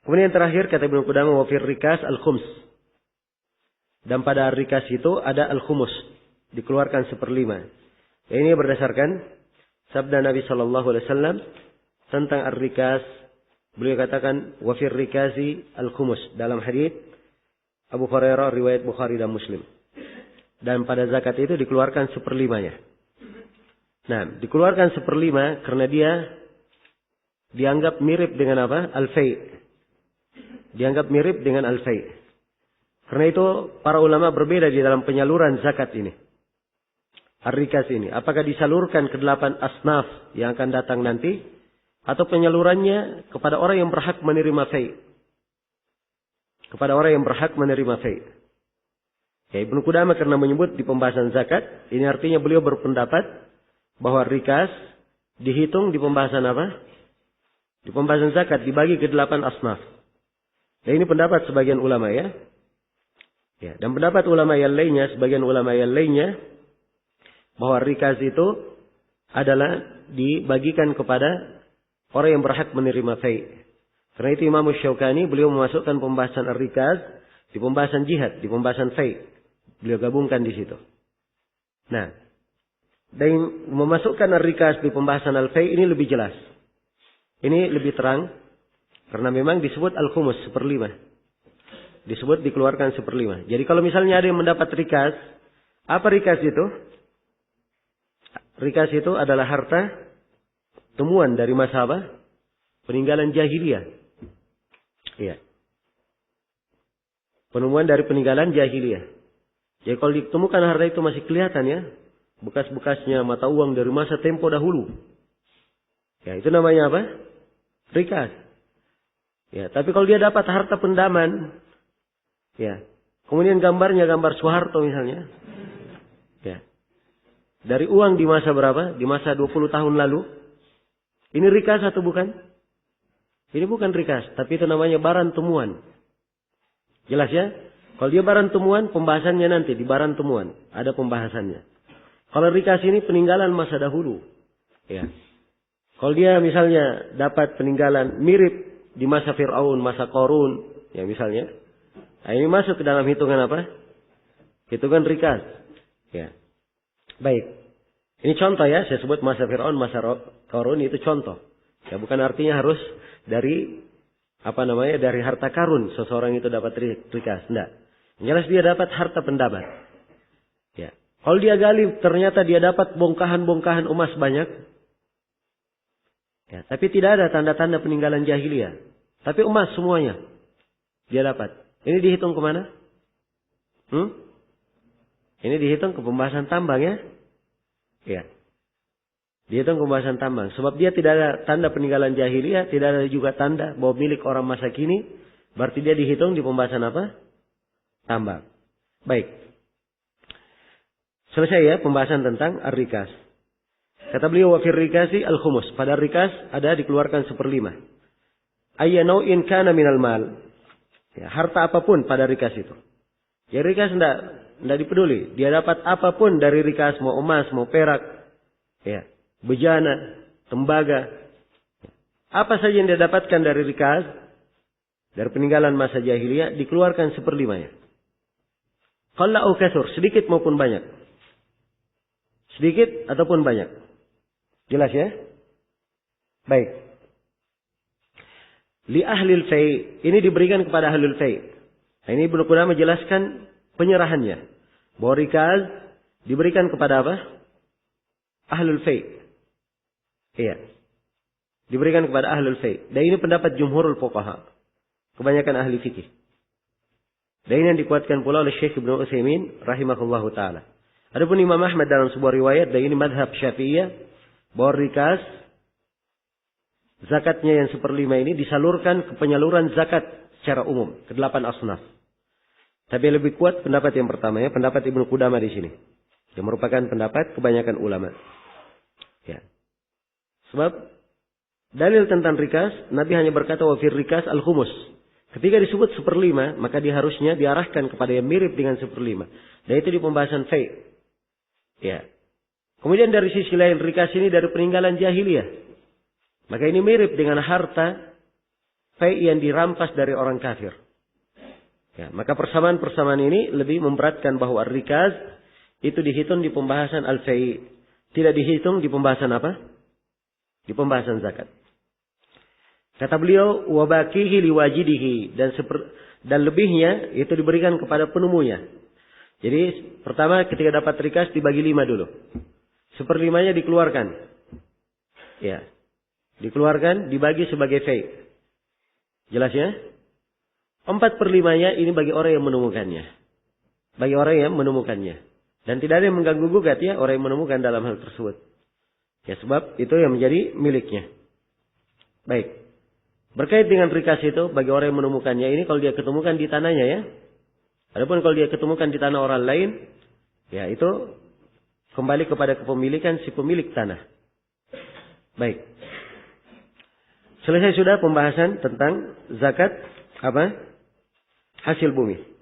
Kemudian yang terakhir kata Ibnu Qudamah wa fir rikas al-khums. Dan pada rikas itu ada al-khumus, dikeluarkan 1/5. Ya, ini berdasarkan sabda Nabi sallallahu alaihi wasallam tentang ar-rikas. Beliau katakan wa fir rikasi al-khumus dalam hadis Abu Hurairah riwayat Bukhari dan Muslim. Dan pada zakat itu dikeluarkan 1/5-nya. Nah, dikeluarkan 1/5 karena dia dianggap mirip dengan apa? Al-fai'. Dianggap mirip dengan al-fai'. Karena itu para ulama berbeda di dalam penyaluran zakat ini. Ar-rikas ini. Apakah disalurkan ke 8 asnaf yang akan datang nanti? Atau penyalurannya kepada orang yang berhak menerima fai'. Kepada orang yang berhak menerima fai'. Ya, Ibnu Qudamah karena menyebut di pembahasan zakat. Ini artinya beliau berpendapat bahwa rikas dihitung di pembahasan apa? Di pembahasan zakat dibagi ke 8 asnaf. Dan ini pendapat sebagian ulama ya. Ya, dan pendapat ulama yang lainnya, sebagian ulama yang lainnya, bahwa rikas itu adalah dibagikan kepada orang yang berhak menerima fai'. Karena itu Imam Syaukani beliau memasukkan pembahasan ar-rikas di pembahasan jihad, di pembahasan fai'. Beliau gabungkan di situ. Nah, dan memasukkan ar-rikas di pembahasan al-fai' ini lebih jelas. Ini lebih terang karena memang disebut al-khumus 1/5. Disebut dikeluarkan 1/5. Jadi kalau misalnya ada yang mendapat rikas, apa rikas itu? Rikas itu adalah harta temuan dari masa apa? Peninggalan jahiliyah. Iya. Penemuan dari peninggalan jahiliyah. Jadi kalau ditemukan harta itu masih kelihatan ya, bekas-bekasnya mata uang dari masa tempo dahulu. Ya, itu namanya apa? Rikas. Ya, tapi kalau dia dapat harta pendaman, ya, kemudian gambarnya gambar Soeharto misalnya. Ya. Dari uang di masa berapa? Di masa 20 tahun lalu. Ini rikas atau bukan? Ini bukan rikas, tapi itu namanya barang temuan. Jelas ya? Kalau dia barang temuan, pembahasannya nanti di barang temuan. Ada pembahasannya. Kalau rikas ini peninggalan masa dahulu. Ya. Kalau dia misalnya dapat peninggalan mirip di masa Fir'aun, masa Qarun, ya misalnya. Nah, ini masuk ke dalam hitungan apa? Hitungan rikas. Ya. Baik. Ini contoh ya, saya sebut masa Fir'aun, masa Qarun itu contoh. Ya, bukan artinya harus dari dari harta karun seseorang itu dapat rikas. Enggak. Jelas dia dapat harta pendapat. Ya. Kalau dia gali ternyata dia dapat bongkahan-bongkahan emas banyak. Ya, tapi tidak ada tanda-tanda peninggalan jahiliyah. Tapi emas semuanya dia dapat. Ini dihitung kemana? Ini dihitung ke pembahasan tambang ya? Ya. Dihitung ke pembahasan tambang. Sebab dia tidak ada tanda peninggalan jahiliyah. Tidak ada juga tanda bahwa milik orang masa kini. Berarti dia dihitung di pembahasan apa? Tambang. Baik. Selesai ya pembahasan tentang ar-rikas. Kata beliau wa fir rikasi al-khumus. Pada rikas ada dikeluarkan 1/5. Ayya nau'in kana minal mal. Ya, harta apapun pada rikas itu. Ya rikas tidak dipeduli. Dia dapat apapun dari rikas. Mau emas, mau perak. Ya, bejana, tembaga. Apa saja yang dia dapatkan dari rikas. Dari peninggalan masa jahiliyah. Dikeluarkan 1/5-nya. Qalla au katsur. Sedikit maupun banyak. Sedikit ataupun banyak. Jelas ya? Baik. Li ahlil fai'. Ini diberikan kepada ahlul fai'. Nah, ini Ibnu Qudamah menjelaskan penyerahannya. Bahwa rikas diberikan kepada apa? Ahlul fai'. Iya. Diberikan kepada ahlul fai'. Dan ini pendapat jumhurul fuqaha. Kebanyakan ahli fikih. Dan ini yang dikuatkan pula oleh Syekh Ibnu Utsaimin rahimahullahu taala. Adapun Imam Ahmad dalam sebuah riwayat, dan ini madhab Syafi'iyah, bahwa rikas zakatnya yang 1/5 ini disalurkan ke penyaluran zakat secara umum ke 8 asnaf. Tapi lebih kuat pendapat yang pertama ya, pendapat Ibnu Qudamah di sini. Yang merupakan pendapat kebanyakan ulama. Ya. Sebab dalil tentang rikas, Nabi hanya berkata wa fir rikas al-khumus. Ketika disebut 1/5, maka dia harusnya diarahkan kepada yang mirip dengan 1/5. Dan itu di pembahasan fai'. Ya. Kemudian dari sisi lain rikas ini dari peninggalan jahiliyah. Maka ini mirip dengan harta fai yang dirampas dari orang kafir. Ya, maka persamaan-persamaan ini lebih memberatkan bahwa ar-rikaz itu dihitung di pembahasan al-fai, tidak dihitung di pembahasan apa? Di pembahasan zakat. Kata beliau, wa baqihi liwajidihi, dan lebihnya itu diberikan kepada penemunya. Jadi pertama ketika dapat rikas dibagi 5 dulu. 1/5-nya dikeluarkan. Ya. Dikeluarkan, dibagi sebagai fai. Jelas ya? 4/5-nya ini bagi orang yang menemukannya. Bagi orang yang menemukannya. Dan tidak ada yang mengganggu gugat ya orang yang menemukan dalam hal tersebut. Ya sebab itu yang menjadi miliknya. Baik. Berkait dengan rikas itu bagi orang yang menemukannya ini kalau dia ketemukan di tanahnya ya. Adapun kalau dia ketemukan di tanah orang lain, ya itu kembali kepada kepemilikan si pemilik tanah. Baik. Selesai sudah pembahasan tentang zakat apa? Hasil bumi.